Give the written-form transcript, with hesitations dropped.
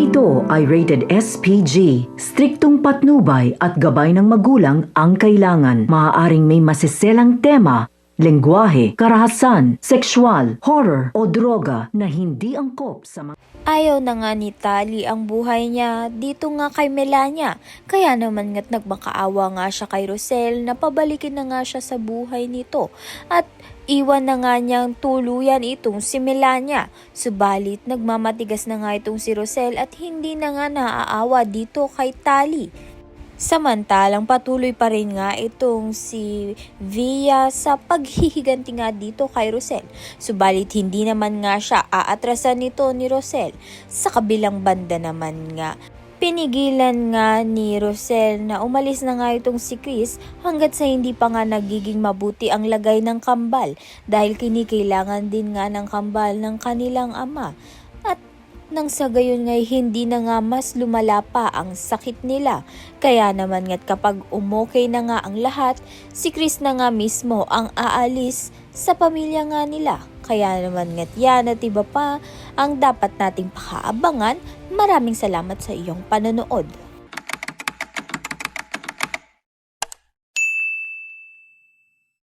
ito ay rated SPG. Striktong patnubay at gabay ng magulang ang kailangan. Maaaring may masiselang tema, lengguwahe, karahasan, sexual, horror o droga na hindi angkop sa mga... Ayaw na nga ni Tali ang buhay niya dito nga kay Melania. Kaya naman nga't nagmakaawa nga siya kay Rosel na pabalikin na nga siya sa buhay nito. At iwan na nga niyang tuluyan itong si Melania. Subalit nagmamatigas na nga itong si Rosel at hindi na nga naaawa dito kay Tali. Samantalang patuloy pa rin nga itong si Via sa paghihiganti nga dito kay Rosel. Subalit hindi naman nga siya aatrasan nito ni Rosel. Sa kabilang banda naman nga, pinigilan nga ni Rosel na umalis na nga itong si Chris hanggat sa hindi pa nga nagiging mabuti ang lagay ng kambal dahil kinikailangan din nga ng kambal ng kanilang ama. At nang sa gayon ngay hindi na nga mas lumala pa ang sakit nila. Kaya naman nga't kapag umokay na nga ang lahat, si Chris na nga mismo ang aalis sa pamilya nga nila. Kaya naman nga't yan at iba pa ang dapat nating pakaabangan. Maraming salamat sa iyong panonood.